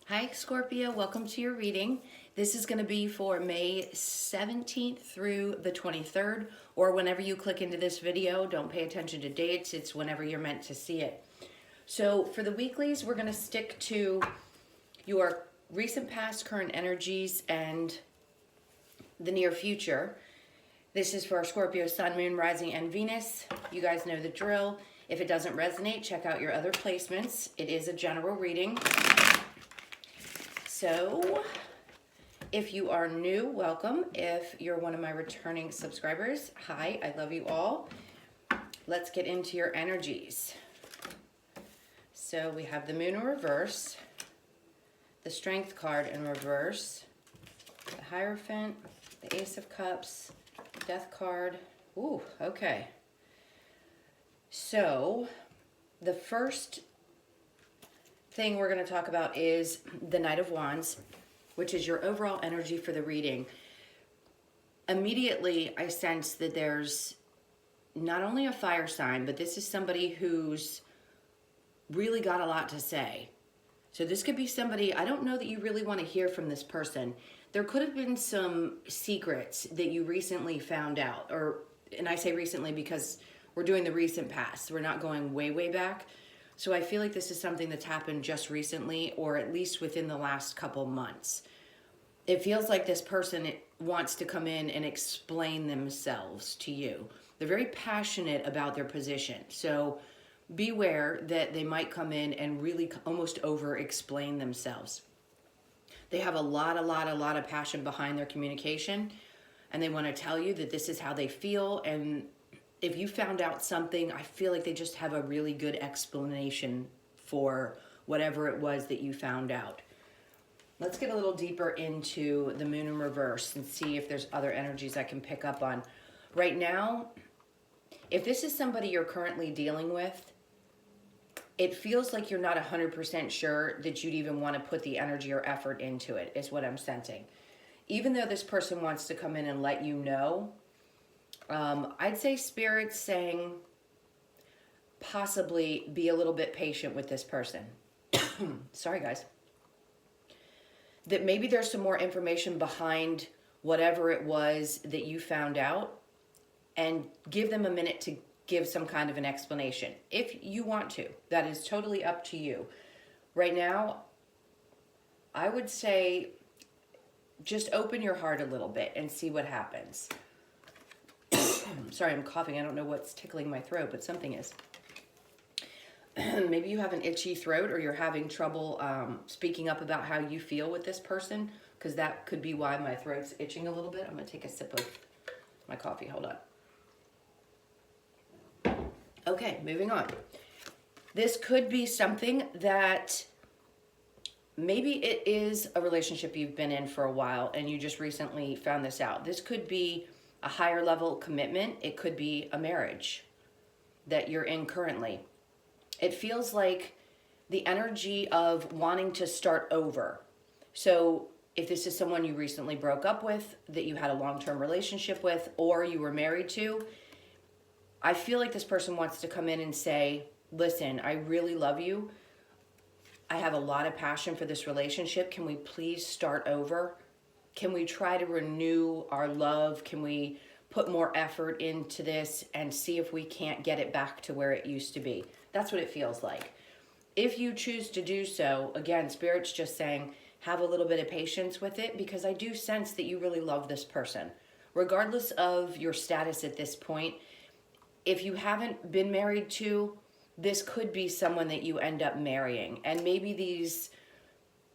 Hi Scorpio, welcome to your reading. This is going to be for May 17th through the 23rd, or whenever you click into this video. Don't pay attention to dates, it's whenever you're meant to see it. So for the weeklies, we're going to stick to your recent past, current energies, and the near future. This is for Scorpio, Sun, Moon, Rising, and Venus. You guys know the drill. If it doesn't resonate, check out your other placements. It is a general reading. So, if you are new, welcome. If you're one of my returning subscribers, hi, I love you all. Let's get into your energies. So we have the Moon in reverse, the Strength card in reverse, the Hierophant, the Ace of Cups, Death card. Ooh, okay. So, the first thing we're going to talk about is the Knight of Wands, which is your overall energy for the reading. Immediately, I sense that there's not only a fire sign, but this is somebody who's really got a lot to say. So this could be somebody, I don't know that you really want to hear from this person. There could have been some secrets that you recently found out, and I say recently because we're doing the recent past. We're not going way, way back. So I feel like this is something that's happened just recently, or at least within the last couple months. It feels like this person wants to come in and explain themselves to you. They're very passionate about their position. So beware that they might come in and really almost over-explain themselves. They have a lot of passion behind their communication, and they want to tell you that this is how they feel. And if you found out something, I feel like they just have a really good explanation for whatever it was that you found out. Let's get a little deeper into the Moon in reverse and see if there's other energies I can pick up on. Right now, if this is somebody you're currently dealing with, it feels like you're not 100% sure that you'd even want to put the energy or effort into it, is what I'm sensing. Even though this person wants to come in and let you know, I'd say Spirit's saying possibly be a little bit patient with this person. Sorry, guys. That maybe there's some more information behind whatever it was that you found out, and give them a minute to give some kind of an explanation. If you want to, that is totally up to you. Right now, I would say just open your heart a little bit and see what happens. Sorry, I'm coughing. I don't know what's tickling my throat, but something is. Maybe you have an itchy throat, or you're having trouble speaking up about how you feel with this person, because that could be why my throat's itching a little bit. I'm going to take a sip of my coffee. Hold on. Okay, moving on. This could be something that maybe it is a relationship you've been in for a while and you just recently found this out. This could be a higher level commitment. It could be a marriage that you're in currently. It feels like the energy of wanting to start over. So if this is someone you recently broke up with, that you had a long-term relationship with, or you were married to, I feel like this person wants to come in and say, listen, I really love you. I have a lot of passion for this relationship. Can we please start over? Can we try to renew our love? Can we put more effort into this and see if we can't get it back to where it used to be? That's what it feels like. If you choose to do so, again, Spirit's just saying, have a little bit of patience with it, because I do sense that you really love this person. Regardless of your status at this point, if you haven't been married to, this could be someone that you end up marrying. And maybe these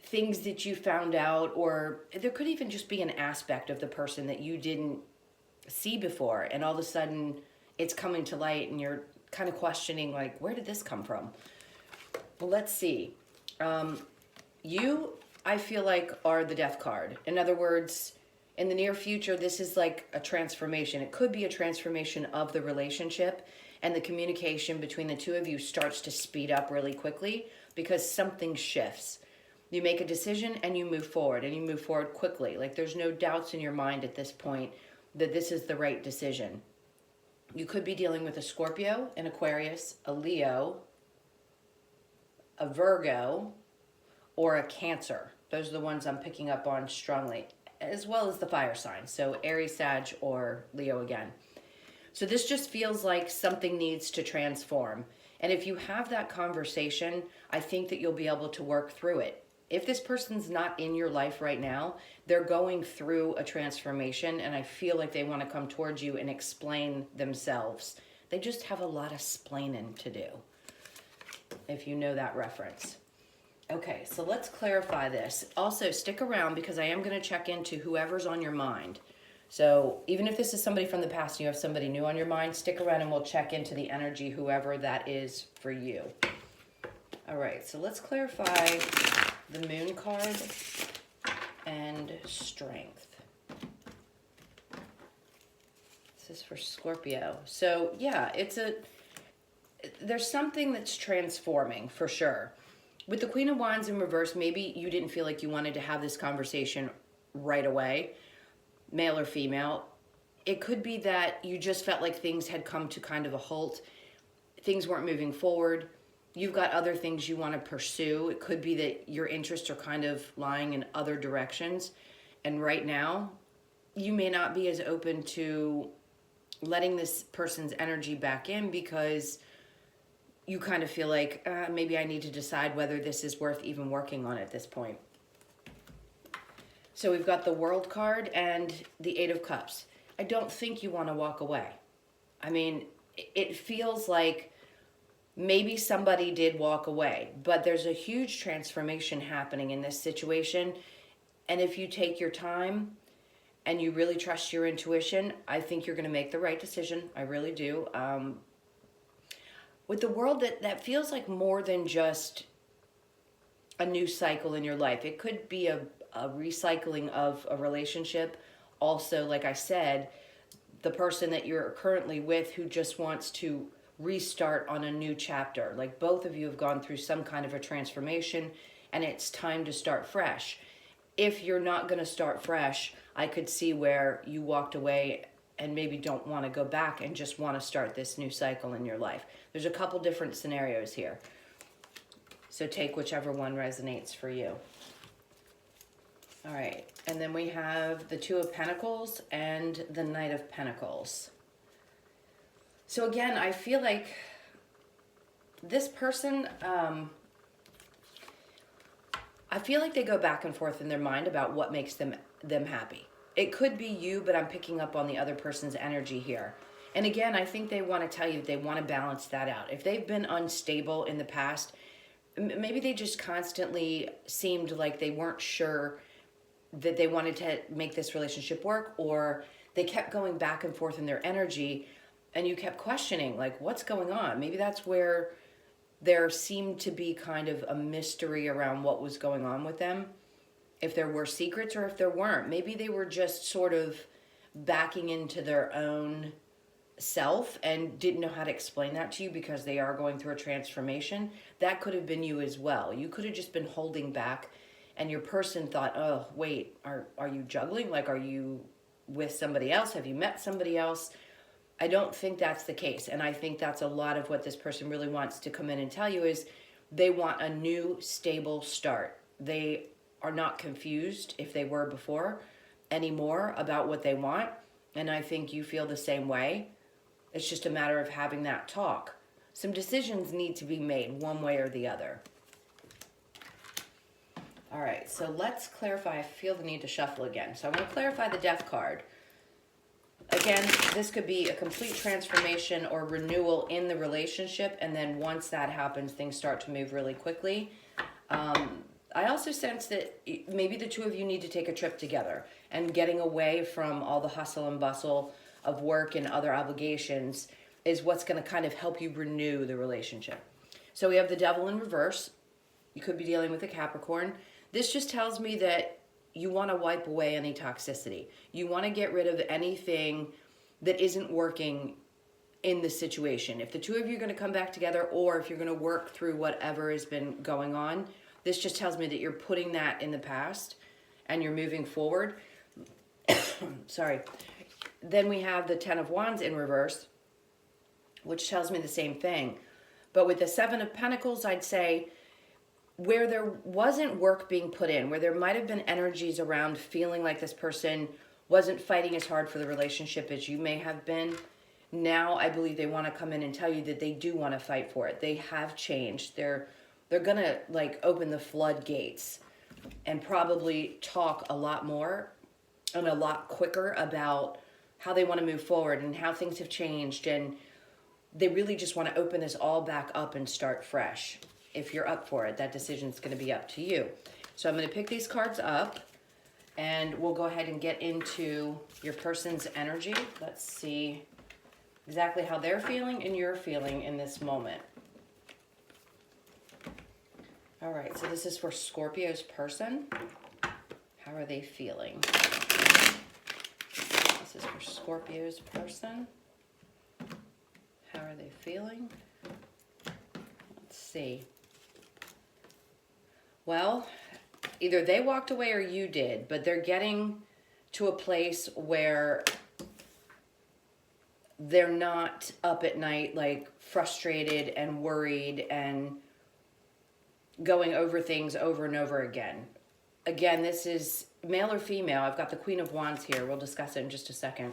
things that you found out, or there could even just be an aspect of the person that you didn't see before, and all of a sudden it's coming to light and you're kind of questioning, like, where did this come from? Well, let's see. You, I feel like, are the Death card. In other words, in the near future, this is like a transformation. It could be a transformation of the relationship, and the communication between the two of you starts to speed up really quickly because something shifts. You make a decision and you move forward, and you move forward quickly. Like, there's no doubts in your mind at this point that this is the right decision. You could be dealing with a Scorpio, an Aquarius, a Leo, a Virgo, or a Cancer. Those are the ones I'm picking up on strongly, as well as the fire signs. So Aries, Sag, or Leo again. So this just feels like something needs to transform. And if you have that conversation, I think that you'll be able to work through it. If this person's not in your life right now, they're going through a transformation, and I feel like they want to come towards you and explain themselves. They just have a lot of splaining to do, if you know that reference. Okay, so let's clarify this. Also, stick around because I am going to check into whoever's on your mind. So even if this is somebody from the past and you have somebody new on your mind, stick around and we'll check into the energy, whoever that is for you. All right, so let's clarify the Moon card and Strength. This is for Scorpio. So yeah, there's something that's transforming for sure. With the Queen of Wands in reverse, maybe you didn't feel like you wanted to have this conversation right away, male or female. It could be that you just felt like things had come to kind of a halt. Things weren't moving forward. You've got other things you want to pursue. It could be that your interests are kind of lying in other directions. And right now, you may not be as open to letting this person's energy back in because you kind of feel like maybe I need to decide whether this is worth even working on at this point. So we've got the World card and the Eight of Cups. I don't think you want to walk away. I mean, it feels like maybe somebody did walk away, but there's a huge transformation happening in this situation. And if you take your time and you really trust your intuition, I think you're going to make the right decision. I really do. With the World, that feels like more than just a new cycle in your life. It could be a recycling of a relationship. Also, like I said, the person that you're currently with who just wants to restart on a new chapter. Like both of you have gone through some kind of a transformation and it's time to start fresh. If you're not going to start fresh, I could see where you walked away and maybe don't want to go back and just want to start this new cycle in your life. There's a couple different scenarios here. So take whichever one resonates for you. All right, and then we have the Two of Pentacles and the Knight of Pentacles. So again, I feel like this person, I feel like they go back and forth in their mind about what makes them happy. It could be you, but I'm picking up on the other person's energy here. And again, I think they want to tell you that they want to balance that out. If they've been unstable in the past, maybe they just constantly seemed like they weren't sure that they wanted to make this relationship work, or they kept going back and forth in their energy and you kept questioning, like, what's going on? Maybe that's where there seemed to be kind of a mystery around what was going on with them. If there were secrets or if there weren't. Maybe they were just sort of backing into their own self and didn't know how to explain that to you because they are going through a transformation. That could have been you as well. You could have just been holding back and your person thought, oh, wait, are you juggling? Like, are you with somebody else? Have you met somebody else? I don't think that's the case. And I think that's a lot of what this person really wants to come in and tell you is they want a new, stable start. They are not confused, if they were before, anymore about what they want. And I think you feel the same way. It's just a matter of having that talk. Some decisions need to be made one way or the other. All right, so let's clarify. I feel the need to shuffle again. So I want to clarify the Death card. Again, this could be a complete transformation or renewal in the relationship. And then once that happens, things start to move really quickly. I also sense that maybe the two of you need to take a trip together and getting away from all the hustle and bustle of work and other obligations is what's going to kind of help you renew the relationship. So we have the Devil in reverse. You could be dealing with a Capricorn. This just tells me that you want to wipe away any toxicity. You want to get rid of anything that isn't working in the situation. If the two of you are going to come back together or if you're going to work through whatever has been going on, this just tells me that you're putting that in the past and you're moving forward. Sorry. Then we have the Ten of Wands in reverse, which tells me the same thing. But with the Seven of Pentacles, I'd say where there wasn't work being put in, where there might have been energies around feeling like this person wasn't fighting as hard for the relationship as you may have been. Now I believe they want to come in and tell you that they do want to fight for it. They have changed. They're gonna like open the floodgates and probably talk a lot more and a lot quicker about how they want to move forward and how things have changed, and they really just want to open this all back up and start fresh. If you're up for it, that decision's going to be up to you. So I'm going to pick these cards up and we'll go ahead and get into your person's energy. Let's see exactly how they're feeling and you're feeling in this moment. All right, so this is for Scorpio's person. How are they feeling? This is for Scorpio's person. How are they feeling? Let's see. Well, either they walked away or you did, but they're getting to a place where they're not up at night like frustrated and worried and going over things over and over again. Again, this is male or female. I've got the Queen of Wands here. We'll discuss it in just a second.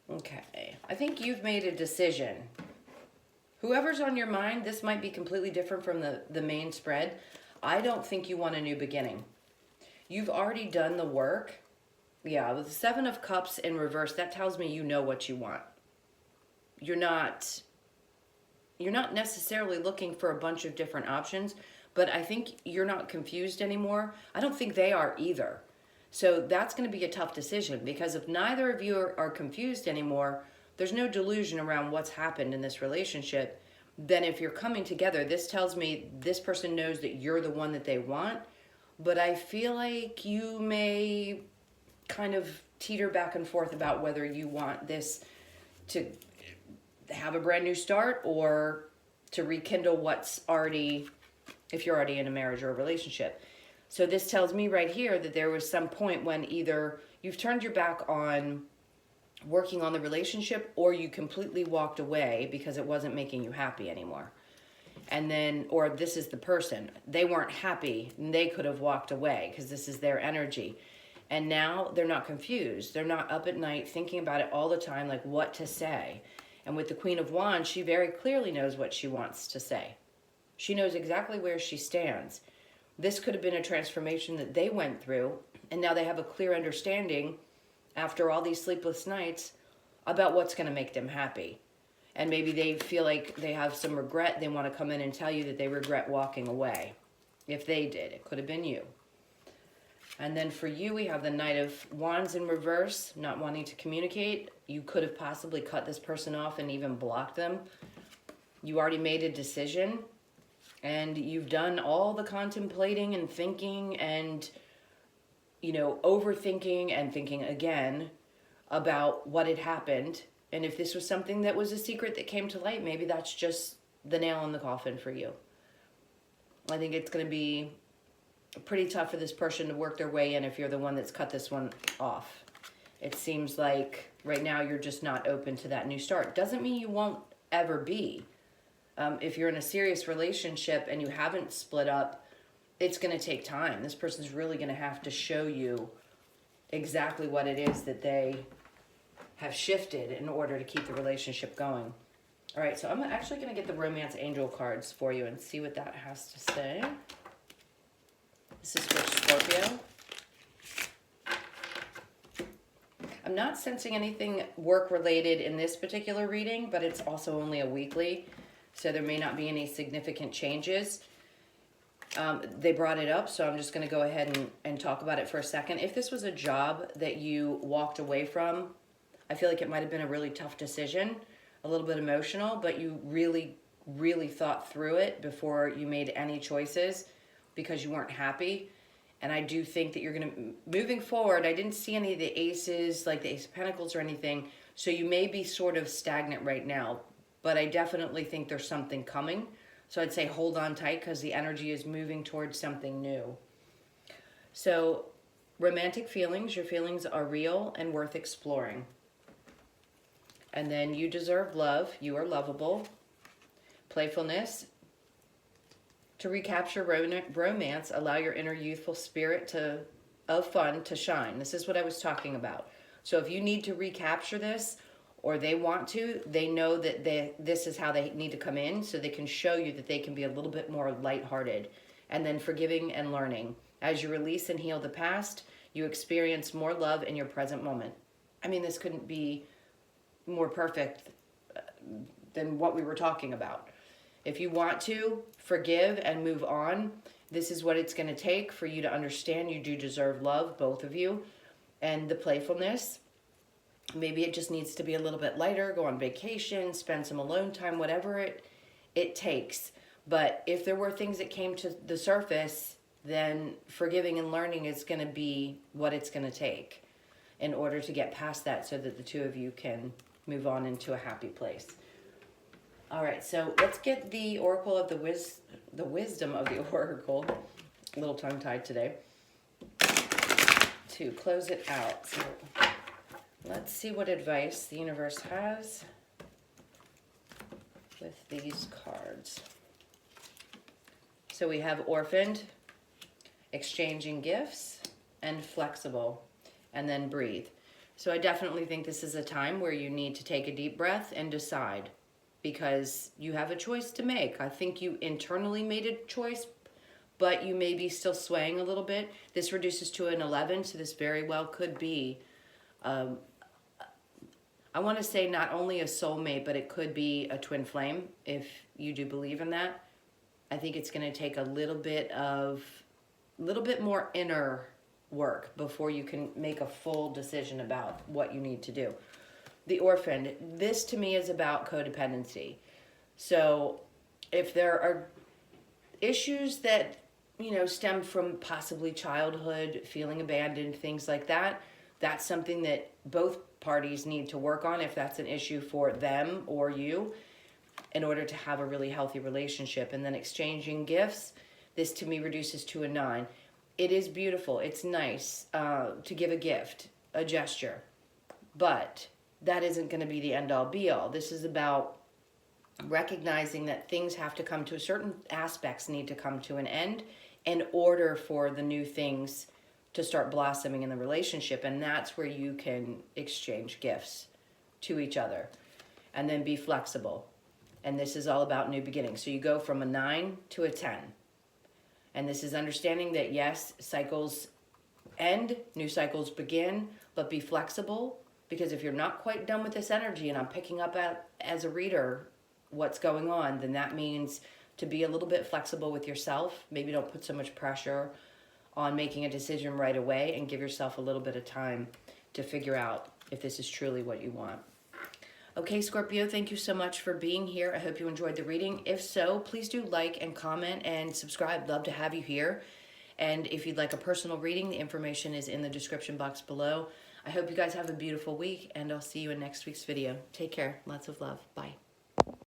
Okay, I think you've made a decision. Whoever's on your mind, this might be completely different from the main spread. I don't think you want a new beginning. You've already done the work. Yeah, with the Seven of Cups in reverse, that tells me you know what you want. You're not necessarily looking for a bunch of different options, but I think you're not confused anymore. I don't think they are either. So that's going to be a tough decision, because if neither of you are confused anymore, there's no delusion around what's happened in this relationship. Then if you're coming together, this tells me this person knows that you're the one that they want, but I feel like you may kind of teeter back and forth about whether you want this to have a brand new start or to rekindle what's already, if you're already in a marriage or a relationship. So this tells me right here that there was some point when either you've turned your back on working on the relationship or you completely walked away because it wasn't making you happy anymore. And then, or this is the person, they weren't happy and they could have walked away because this is their energy. And now they're not confused. They're not up at night thinking about it all the time, like what to say. And with the Queen of Wands, she very clearly knows what she wants to say. She knows exactly where she stands. This could have been a transformation that they went through, and now they have a clear understanding after all these sleepless nights about what's going to make them happy. And maybe they feel like they have some regret. They want to come in and tell you that they regret walking away. If they did, it could have been you. And then for you, we have the Knight of Wands in reverse, not wanting to communicate. You could have possibly cut this person off and even blocked them. You already made a decision, and you've done all the contemplating and thinking and, you know, overthinking and thinking again about what had happened. And if this was something that was a secret that came to light, maybe that's just the nail in the coffin for you. I think it's going to be pretty tough for this person to work their way in if you're the one that's cut this one off. It seems like right now you're just not open to that new start. Doesn't mean you won't ever be. If you're in a serious relationship and you haven't split up, it's going to take time. This person's really going to have to show you exactly what it is that they have shifted in order to keep the relationship going. All right, so I'm actually going to get the Romance Angel cards for you and see what that has to say. This is for Scorpio. I'm not sensing anything work-related in this particular reading, but it's also only a weekly, so there may not be any significant changes. They brought it up, so I'm just going to go ahead and talk about it for a second. If this was a job that you walked away from, I feel like it might have been a really tough decision, a little bit emotional, but you really, really thought through it before you made any choices because you weren't happy. And I do think that you're going to, moving forward, I didn't see any of the aces, like the Ace of Pentacles or anything, so you may be sort of stagnant right now, but I definitely think there's something coming. So I'd say hold on tight because the energy is moving towards something new. So romantic feelings, your feelings are real and worth exploring. And then you deserve love, you are lovable. Playfulness, To recapture romance, allow your inner youthful spirit of fun to shine. This is what I was talking about. So if you need to recapture this, or they want to, they know that this is how they need to come in, so they can show you that they can be a little bit more lighthearted. And then forgiving and learning. As you release and heal the past, you experience more love in your present moment. I mean, this couldn't be more perfect than what we were talking about. If you want to forgive and move on, this is what it's going to take for you to understand you do deserve love, both of you. And the playfulness, maybe it just needs to be a little bit lighter, go on vacation, spend some alone time, whatever it takes. But if there were things that came to the surface, then forgiving and learning is going to be what it's going to take in order to get past that, so that the two of you can move on into a happy place. All right, so let's get the oracle of the wisdom of the oracle, a little tongue-tied today, to close it out. So let's see what advice the universe has with these cards. So we have orphaned, exchanging gifts, and flexible, and then breathe. So I definitely think this is a time where you need to take a deep breath and decide, because you have a choice to make. I think you internally made a choice, but you may be still swaying a little bit. This reduces to an 11, so this very well could be, I want to say not only a soulmate, but it could be a twin flame, if you do believe in that. I think it's going to take a little bit more inner work before you can make a full decision about what you need to do. The orphan, this to me is about codependency. So if there are issues that, stem from possibly childhood, feeling abandoned, things like that, that's something that both parties need to work on if that's an issue for them or you, in order to have a really healthy relationship. And then exchanging gifts, this to me reduces to a 9. It is beautiful. It's nice to give a gift, a gesture, but that isn't going to be the end-all be-all. This is about recognizing that things have to come to, certain aspects need to come to an end in order for the new things to start blossoming in the relationship. And that's where you can exchange gifts to each other and then be flexible. And this is all about new beginnings. So you go from a 9 to a 10. And this is understanding that, yes, cycles end, new cycles begin, but be flexible. Because if you're not quite done with this energy, and I'm picking up as a reader what's going on, then that means to be a little bit flexible with yourself. Maybe don't put so much pressure on making a decision right away, and give yourself a little bit of time to figure out if this is truly what you want. Okay, Scorpio, thank you so much for being here. I hope you enjoyed the reading. If so, please do like and comment and subscribe. Love to have you here. And if you'd like a personal reading, the information is in the description box below. I hope you guys have a beautiful week, and I'll see you in next week's video. Take care. Lots of love. Bye.